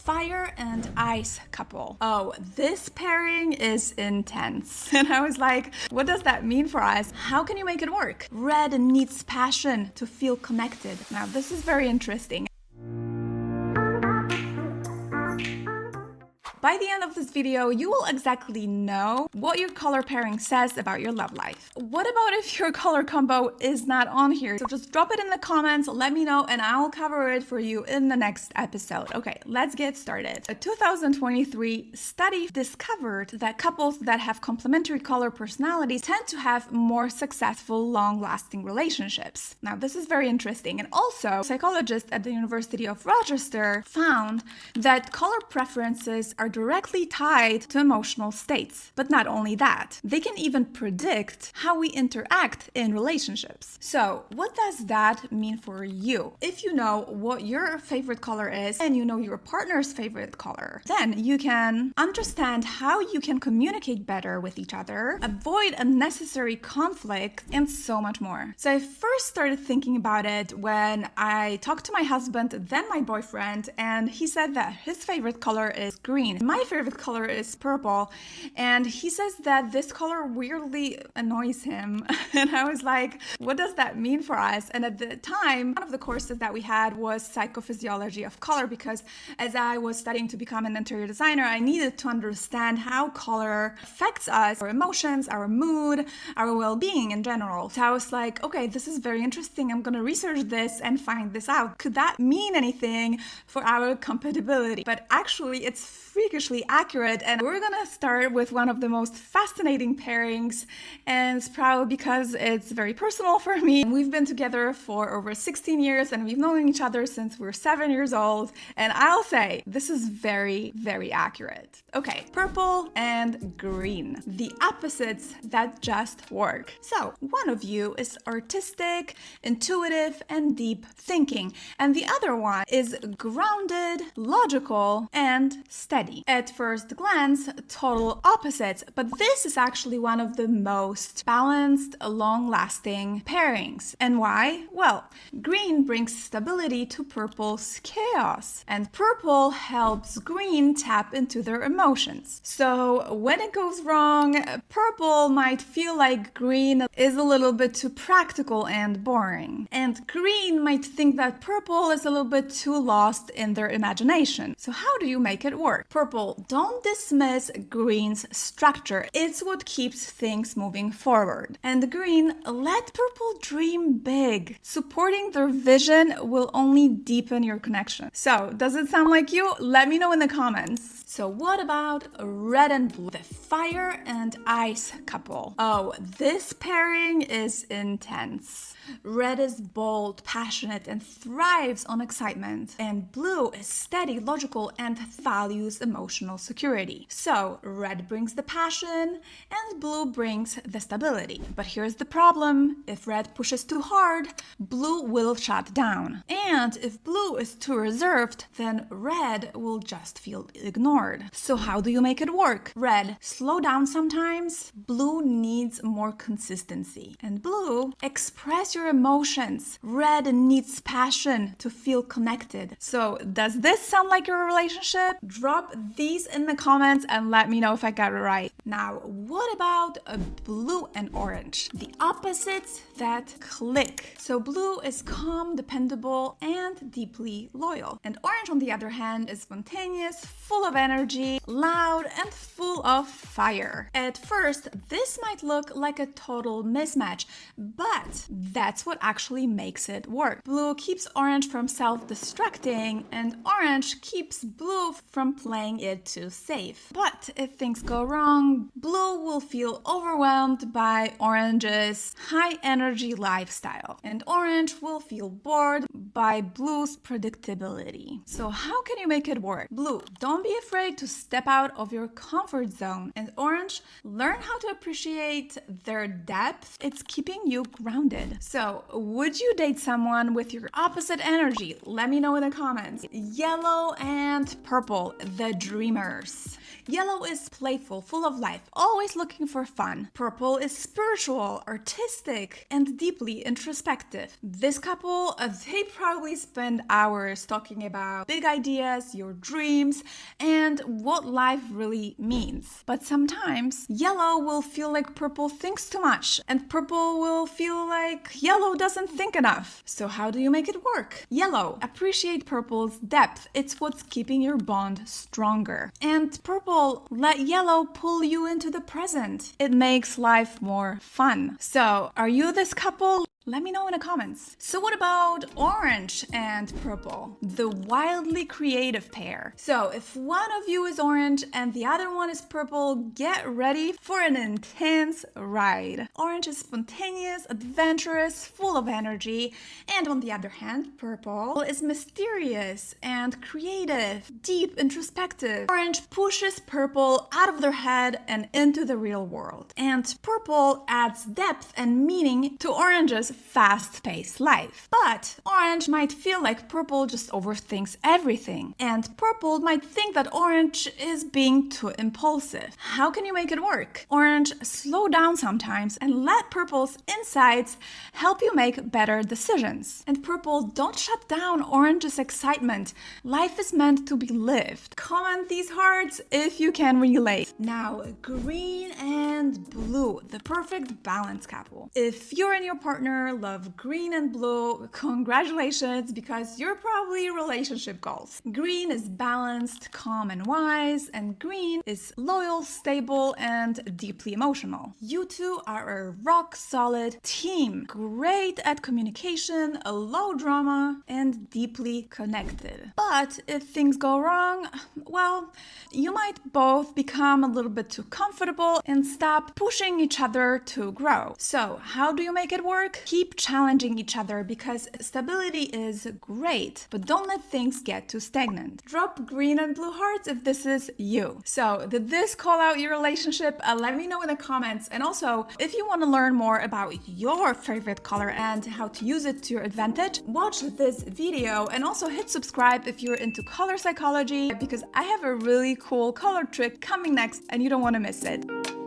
fire and ice couple. Oh, this pairing is intense. And I was like, what does that mean for us? How can you make it work? Red needs passion to feel connected. Now, this is very interesting. By the end of this video, you will exactly know what your color pairing says about your love life. What about if your color combo is not on here? So just drop it in the comments, let me know, and I'll cover it for you in the next episode. Okay, let's get started. A 2023 study discovered that couples that have complementary color personalities tend to have more successful, long-lasting relationships. Now, this is very interesting. And also, psychologists at the University of Rochester found that color preferences are directly tied to emotional states. But not only that, they can even predict how we interact in relationships. So what does that mean for you? If you know what your favorite color is and you know your partner's favorite color, then you can understand how you can communicate better with each other, avoid unnecessary conflict, and so much more. So I first started thinking about it when I talked to my husband, then my boyfriend, and he said that his favorite color is green. My favorite color is purple, and he says that this color weirdly annoys him. And I was like, what does that mean for us? And at the time, one of the courses that we had was psychophysiology of color, because as I was studying to become an interior designer, I needed to understand how color affects us, our emotions, our mood, our well-being in general. So I was like, okay, this is very interesting. I'm gonna research this and find this out. Could that mean anything for our compatibility? But actually, it's freakishly accurate, and we're gonna start with one of the most fascinating pairings, and it's probably because it's very personal for me. We've been together for over 16 years and we've known each other since we're 7 years old, and I'll say this is very, very accurate. Okay, purple and green, the opposites that just work. So one of you is artistic, intuitive, and deep thinking, and the other one is grounded, logical, and steady. At first glance, total opposites, but this is actually one of the most balanced, long-lasting pairings. And why? Well, green brings stability to purple's chaos, and purple helps green tap into their emotions. So when it goes wrong, purple might feel like green is a little bit too practical and boring, and green might think that purple is a little bit too lost in their imagination. So how do you make it work? Purple, don't dismiss green's structure. It's what keeps things moving forward. And green, let purple dream big. Supporting their vision will only deepen your connection. So, does it sound like you? Let me know in the comments. So what about red and blue, the fire and ice couple? Oh, this pairing is intense. Red is bold, passionate, and thrives on excitement. And blue is steady, logical, and values emotional security. So red brings the passion and blue brings the stability. But here's the problem. If red pushes too hard, blue will shut down. And if blue is too reserved, then red will just feel ignored. So how do you make it work? Red, slow down sometimes. Blue needs more consistency. And blue, express your emotions. Red needs passion to feel connected. So does this sound like your relationship? Drop these in the comments and let me know if I got it right. Now, what about a blue and orange? The opposites that click. So blue is calm, dependable, and deeply loyal. And orange, on the other hand, is spontaneous, full of energy, loud, and full of fire. At first, this might look like a total mismatch, but that's what actually makes it work. Blue keeps orange from self-destructing, and orange keeps blue from playing it too safe. But if things go wrong, blue will feel overwhelmed by orange's high-energy lifestyle, and orange will feel bored by blue's predictability. So how can you make it work? Blue, don't be afraid to step out of your comfort zone, and orange, learn how to appreciate their depth. It's keeping you grounded. So would you date someone with your opposite energy? Let me know in the comments. Yellow and purple, the dreamers. Yellow is playful, full of life, always looking for fun. Purple is spiritual, artistic, and deeply introspective. This couple, they probably spend hours talking about big ideas, your dreams, and what life really means. But sometimes yellow will feel like purple thinks too much, and purple will feel like yellow doesn't think enough. So how do you make it work? Yellow, appreciate purple's depth. It's what's keeping your bond stronger. And purple, let yellow pull you into the present. It makes life more fun. So, are you this couple? Let me know in the comments. So what about orange and purple? The wildly creative pair. So if one of you is orange and the other one is purple, get ready for an intense ride. Orange is spontaneous, adventurous, full of energy. And on the other hand, purple is mysterious and creative, deep, introspective. Orange pushes purple out of their head and into the real world. And purple adds depth and meaning to orange's fast-paced life. But orange might feel like purple just overthinks everything, and purple might think that orange is being too impulsive. How can you make it work? Orange, slow down sometimes and let purple's insights help you make better decisions. And purple, don't shut down orange's excitement. Life is meant to be lived. Comment these hearts if you can relate. Now, green and blue, the perfect balance couple. If you and your partner love green and blue, congratulations, because you're probably relationship goals. Green is balanced, calm, and wise, and green is loyal, stable, and deeply emotional. You two are a rock-solid team, great at communication, low drama, and deeply connected. But if things go wrong, well, you might both become a little bit too comfortable and stop pushing each other to grow. So, how do you make it work? Keep challenging each other, because stability is great, but don't let things get too stagnant. Drop green and blue hearts if this is you. So, did this call out your relationship? Let me know in the comments. And also, if you want to learn more about your favorite color and how to use it to your advantage, watch this video and also hit subscribe if you're into color psychology, because I have a really cool color trick coming next and you don't want to miss it.